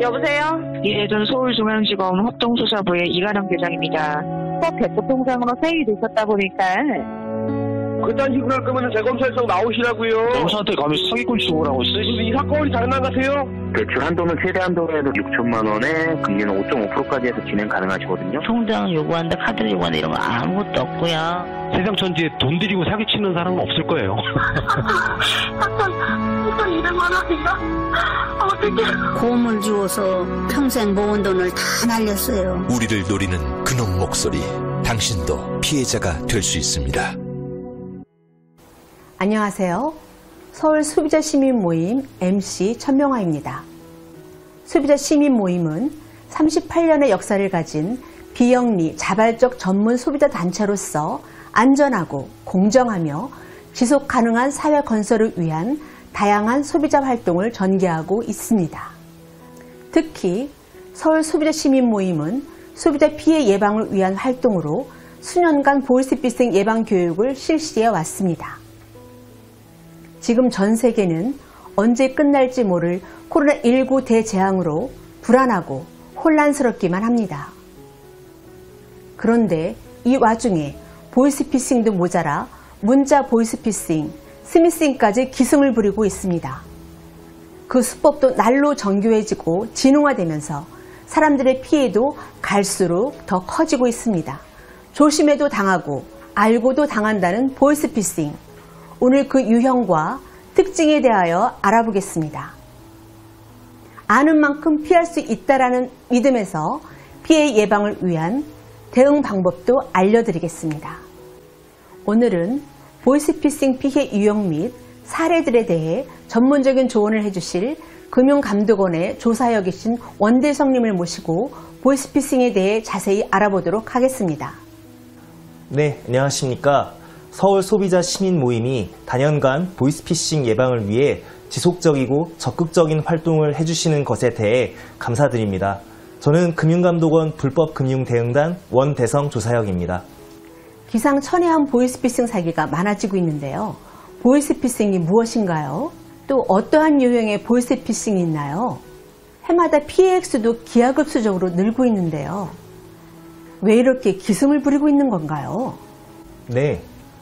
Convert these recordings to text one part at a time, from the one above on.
여보세요? 예, 저는 서울중앙지검 합동수사부의 이가령 대장입니다. 대포통장으로 세입이 있었다 보니까 그딴 식으로 할 거면 대검찰청 나오시라고요. 검사한테 가면 사기꾼 치고라고 있어. 이 사건이 장난 같아요? 대출 한도는 최대 한도로 6천만 원에 금리는 5.5%까지 해서 진행 가능하시거든요. 통장 요구한다, 카드 요구한다 이런 거 아무것도 없고요. 세상 천지에 돈 들이고 사기치는 사람은 없을 거예요. 200만 원인가? 어떡해. 보험을 주어서 평생 모은 돈을 다 날렸어요. 우리를 노리는 그놈 목소리. 당신도 피해자가 될 수 있습니다. 안녕하세요. 서울 소비자 시민 모임 MC 천명화입니다. 소비자 시민 모임은 38년의 역사를 가진 비영리 자발적 전문 소비자 단체로서 안전하고 공정하며 지속 가능한 사회 건설을 위한 다양한 소비자 활동을 전개하고 있습니다. 특히 서울 소비자 시민 모임은 소비자 피해 예방을 위한 활동으로 수년간 보이스피싱 예방 교육을 실시해 왔습니다. 지금 전 세계는 언제 끝날지 모를 코로나19 대재앙으로 불안하고 혼란스럽기만 합니다. 그런데 이 와중에 보이스피싱도 모자라 문자 보이스피싱, 스미싱까지 기승을 부리고 있습니다. 그 수법도 날로 정교해지고 진흥화되면서 사람들의 피해도 갈수록 더 커지고 있습니다. 조심해도 당하고 알고도 당한다는 보이스피싱. 오늘 그 유형과 특징에 대하여 알아보겠습니다. 아는 만큼 피할 수 있다라는 믿음에서 피해 예방을 위한 대응 방법도 알려드리겠습니다. 오늘은 보이스피싱 피해 유형 및 사례들에 대해 전문적인 조언을 해주실 금융감독원의 조사여 계신 원대성님을 모시고 보이스피싱에 대해 자세히 알아보도록 하겠습니다. 네, 안녕하십니까. 서울 소비자 시민 모임이 단연간 보이스피싱 예방을 위해 지속적이고 적극적인 활동을 해주시는 것에 대해 감사드립니다. 저는 금융감독원 불법금융대응단 원대성 조사역입니다. 기상천외한 보이스피싱 사기가 많아지고 있는데요. 보이스피싱이 무엇인가요? 또 어떠한 유형의 보이스피싱이 있나요? 해마다 피해 액수도 기하급수적으로 늘고 있는데요. 왜 이렇게 기승을 부리고 있는 건가요? 네,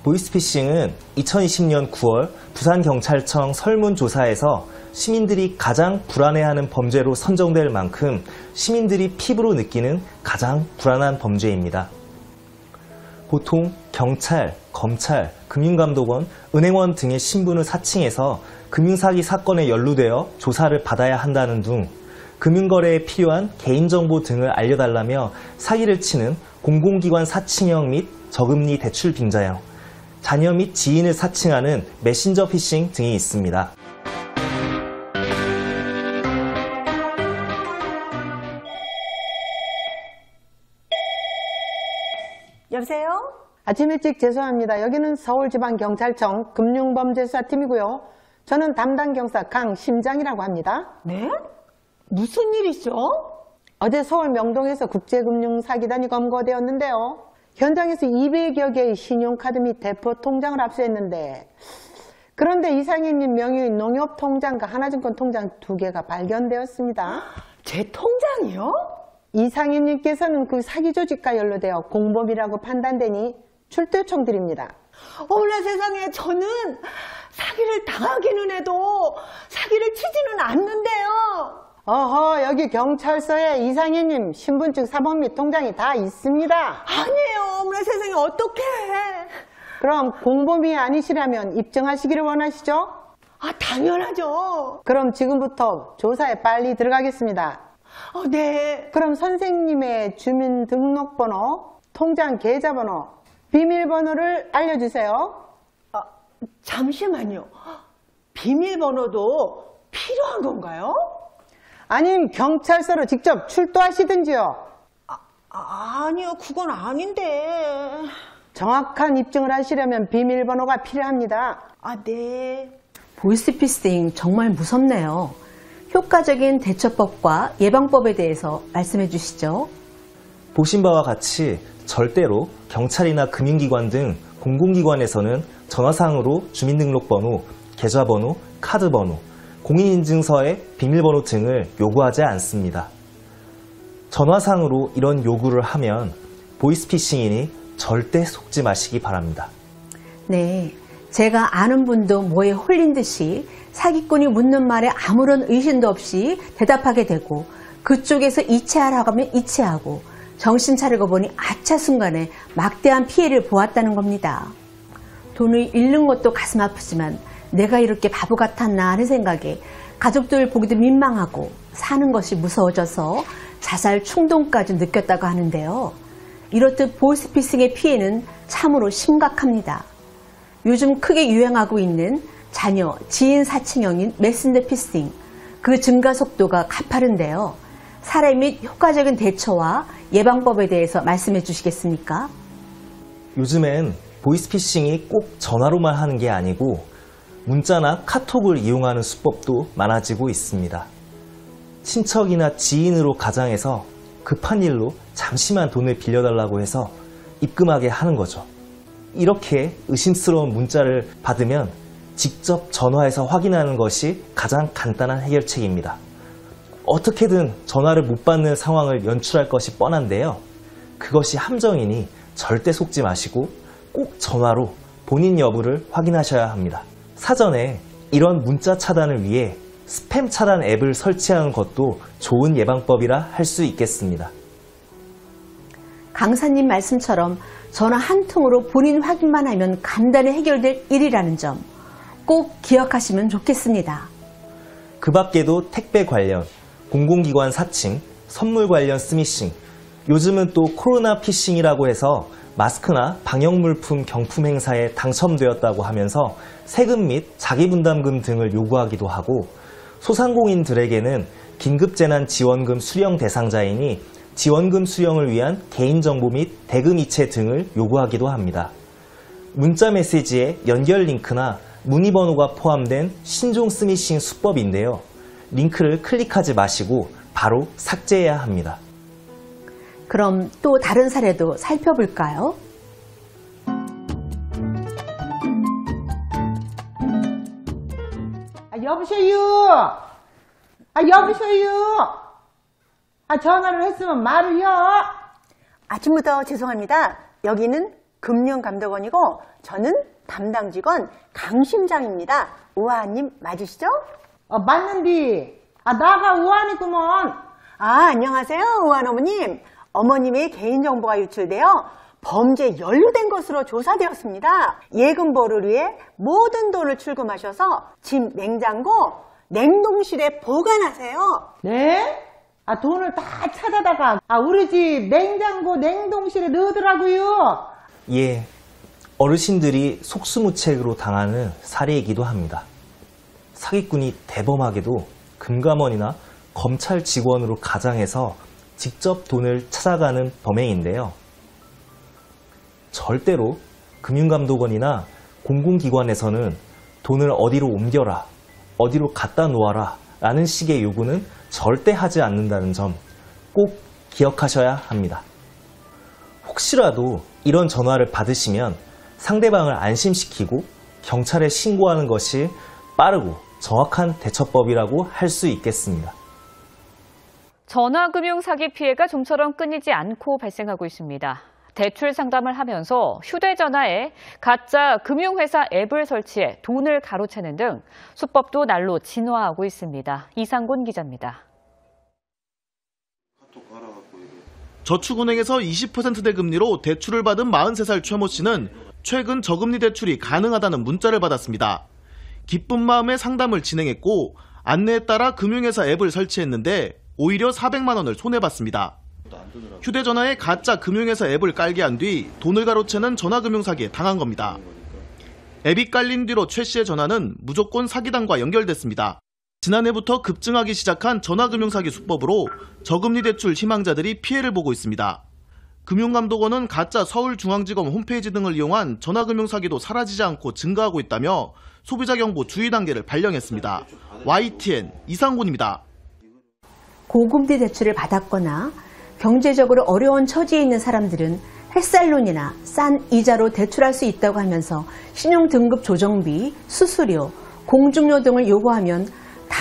보이스피싱은 2020년 9월 부산경찰청 설문조사에서 시민들이 가장 불안해하는 범죄로 선정될 만큼 시민들이 피부로 느끼는 가장 불안한 범죄입니다. 보통 경찰, 검찰, 금융감독원, 은행원 등의 신분을 사칭해서 금융사기 사건에 연루되어 조사를 받아야 한다는 등 금융거래에 필요한 개인정보 등을 알려달라며 사기를 치는 공공기관 사칭형 및 저금리 대출 빙자형, 자녀 및 지인을 사칭하는 메신저 피싱 등이 있습니다. 여보세요? 아침 일찍 죄송합니다. 여기는 서울지방경찰청 금융범죄수사팀이고요. 저는 담당 경사 강심장이라고 합니다. 네? 무슨 일이죠? 어제 서울 명동에서 국제금융사기단이 검거되었는데요. 현장에서 200여 개의 신용카드 및 대포 통장을 압수했는데, 그런데 이상희님 명의의 농협통장과 하나증권 통장 2개가 발견되었습니다. 제 통장이요? 이상희님께서는 그 사기 조직과 연루되어 공범이라고 판단되니 출두 요청 드립니다. 어머나 세상에, 저는 사기를 당하기는 해도 사기를 치지는 않는데요. 어허, 여기 경찰서에 이상희님 신분증, 사본 및 통장이 다 있습니다. 아니에요. 어머나 세상에, 어떡해. 그럼 공범이 아니시라면 입증하시기를 원하시죠? 아, 당연하죠. 그럼 지금부터 조사에 빨리 들어가겠습니다. 네. 그럼 선생님의 주민등록번호, 통장 계좌번호, 비밀번호를 알려주세요. 잠시만요. 비밀번호도 필요한 건가요? 아님 경찰서로 직접 출두하시든지요. 아니요, 그건 아닌데. 정확한 입증을 하시려면 비밀번호가 필요합니다. 네. 보이스피싱 정말 무섭네요. 효과적인 대처법과 예방법에 대해서 말씀해 주시죠. 보신 바와 같이 절대로 경찰이나 금융기관 등 공공기관에서는 전화상으로 주민등록번호, 계좌번호, 카드번호, 공인인증서에 비밀번호 등을 요구하지 않습니다. 전화상으로 이런 요구를 하면 보이스피싱이니 절대 속지 마시기 바랍니다. 네, 제가 아는 분도 뭐에 홀린 듯이 사기꾼이 묻는 말에 아무런 의심도 없이 대답하게 되고 그쪽에서 이체하라고 하면 이체하고 정신 차리고 보니 아차 순간에 막대한 피해를 보았다는 겁니다. 돈을 잃는 것도 가슴 아프지만 내가 이렇게 바보 같았나 하는 생각에 가족들 보기도 민망하고 사는 것이 무서워져서 자살 충동까지 느꼈다고 하는데요. 이렇듯 보이스피싱의 피해는 참으로 심각합니다. 요즘 크게 유행하고 있는 자녀, 지인 사칭형인 메신저 피싱, 그 증가 속도가 가파른데요. 사례 및 효과적인 대처와 예방법에 대해서 말씀해 주시겠습니까? 요즘엔 보이스피싱이 꼭 전화로만 하는 게 아니고 문자나 카톡을 이용하는 수법도 많아지고 있습니다. 친척이나 지인으로 가장해서 급한 일로 잠시만 돈을 빌려달라고 해서 입금하게 하는 거죠. 이렇게 의심스러운 문자를 받으면 직접 전화해서 확인하는 것이 가장 간단한 해결책입니다. 어떻게든 전화를 못 받는 상황을 연출할 것이 뻔한데요. 그것이 함정이니 절대 속지 마시고 꼭 전화로 본인 여부를 확인하셔야 합니다. 사전에 이런 문자 차단을 위해 스팸 차단 앱을 설치하는 것도 좋은 예방법이라 할 수 있겠습니다. 강사님 말씀처럼 전화 한 통으로 본인 확인만 하면 간단히 해결될 일이라는 점 꼭 기억하시면 좋겠습니다. 그 밖에도 택배 관련, 공공기관 사칭, 선물 관련 스미싱, 요즘은 또 코로나 피싱이라고 해서 마스크나 방역물품 경품 행사에 당첨되었다고 하면서 세금 및 자기분담금 등을 요구하기도 하고 소상공인들에게는 긴급재난지원금 수령 대상자이니 지원금 수령을 위한 개인정보 및 대금 이체 등을 요구하기도 합니다. 문자 메시지에 연결 링크나 문의번호가 포함된 신종 스미싱 수법인데요. 링크를 클릭하지 마시고 바로 삭제해야 합니다. 그럼 또 다른 사례도 살펴볼까요? 여보세요. 여보세요. 전화를 했으면 말을요. 아침부터 죄송합니다. 여기는 금융감독원이고 저는 담당 직원 강심장입니다. 우아님 맞으시죠? 맞는디. 나가 우아니구먼. 안녕하세요, 우아 어머님. 어머님의 개인정보가 유출되어 범죄에 연루된 것으로 조사되었습니다. 예금보를 위해 모든 돈을 출금하셔서 집 냉장고, 냉동실에 보관하세요. 네? 돈을 다 찾아다가 우리 집 냉장고, 냉동실에 넣으더라고요. 예, 어르신들이 속수무책으로 당하는 사례이기도 합니다. 사기꾼이 대범하게도 금감원이나 검찰 직원으로 가장해서 직접 돈을 찾아가는 범행인데요. 절대로 금융감독원이나 공공기관에서는 돈을 어디로 옮겨라, 어디로 갖다 놓아라 라는 식의 요구는 절대 하지 않는다는 점 꼭 기억하셔야 합니다. 혹시라도 이런 전화를 받으시면 상대방을 안심시키고 경찰에 신고하는 것이 빠르고 정확한 대처법이라고 할 수 있겠습니다. 전화금융 사기 피해가 좀처럼 끊이지 않고 발생하고 있습니다. 대출 상담을 하면서 휴대전화에 가짜 금융회사 앱을 설치해 돈을 가로채는 등 수법도 날로 진화하고 있습니다. 이상곤 기자입니다. 저축은행에서 20%대 금리로 대출을 받은 43살 최모 씨는 최근 저금리 대출이 가능하다는 문자를 받았습니다. 기쁜 마음에 상담을 진행했고 안내에 따라 금융회사 앱을 설치했는데 오히려 400만 원을 손해봤습니다. 휴대전화에 가짜 금융회사 앱을 깔게 한 뒤 돈을 가로채는 전화금융 사기에 당한 겁니다. 앱이 깔린 뒤로 최 씨의 전화는 무조건 사기단과 연결됐습니다. 지난해부터 급증하기 시작한 전화금융 사기 수법으로 저금리 대출 희망자들이 피해를 보고 있습니다. 금융감독원은 가짜 서울중앙지검 홈페이지 등을 이용한 전화금융 사기도 사라지지 않고 증가하고 있다며 소비자 경보 주의 단계를 발령했습니다. YTN 이상곤입니다. 고금리 대출을 받았거나 경제적으로 어려운 처지에 있는 사람들은 햇살론이나 싼 이자로 대출할 수 있다고 하면서 신용등급 조정비, 수수료, 공중료 등을 요구하면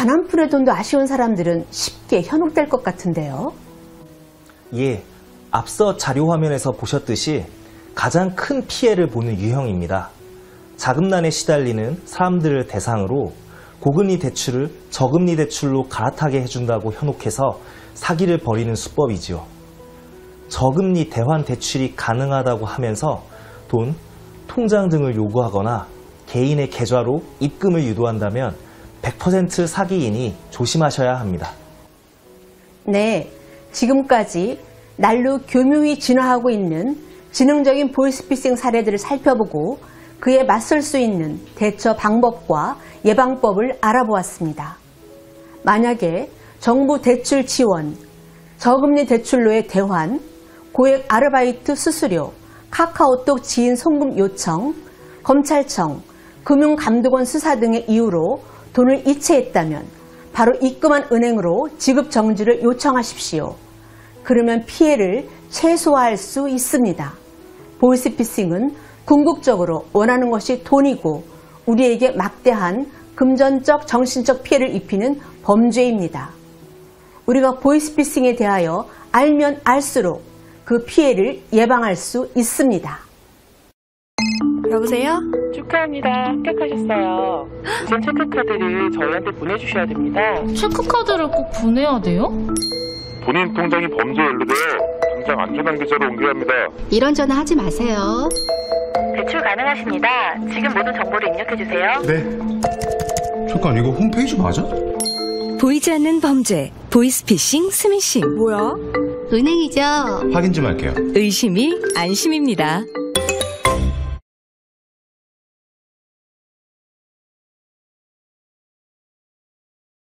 단 한 푼의 돈도 아쉬운 사람들은 쉽게 현혹될 것 같은데요. 예, 앞서 자료 화면에서 보셨듯이 가장 큰 피해를 보는 유형입니다. 자금난에 시달리는 사람들을 대상으로 고금리 대출을 저금리 대출로 갈아타게 해준다고 현혹해서 사기를 벌이는 수법이지요. 저금리 대환 대출이 가능하다고 하면서 돈, 통장 등을 요구하거나 개인의 계좌로 입금을 유도한다면 100% 사기이니 조심하셔야 합니다. 네, 지금까지 날로 교묘히 진화하고 있는 지능적인 보이스피싱 사례들을 살펴보고 그에 맞설 수 있는 대처 방법과 예방법을 알아보았습니다. 만약에 정부 대출 지원, 저금리 대출로의 대환, 고액 아르바이트 수수료, 카카오톡 지인 송금 요청, 검찰청, 금융감독원 수사 등의 이유로 돈을 이체했다면 바로 입금한 은행으로 지급 정지를 요청하십시오. 그러면 피해를 최소화할 수 있습니다. 보이스피싱은 궁극적으로 원하는 것이 돈이고 우리에게 막대한 금전적, 정신적 피해를 입히는 범죄입니다. 우리가 보이스피싱에 대하여 알면 알수록 그 피해를 예방할 수 있습니다. 여보세요? 축하합니다. 합격하셨어요. 우선 체크카드를 저희한테 보내주셔야 됩니다. 체크카드를 꼭 보내야 돼요? 본인 통장이 범죄 연루되어 당장 안전한 계좌로 옮겨야 합니다. 이런 전화 하지 마세요. 대출 가능하십니다. 지금 모든 정보를 입력해주세요. 네. 잠깐, 이거 홈페이지 맞아? 보이지 않는 범죄, 보이스피싱, 스미싱. 뭐야? 은행이죠. 확인 좀 할게요. 의심이 안심입니다.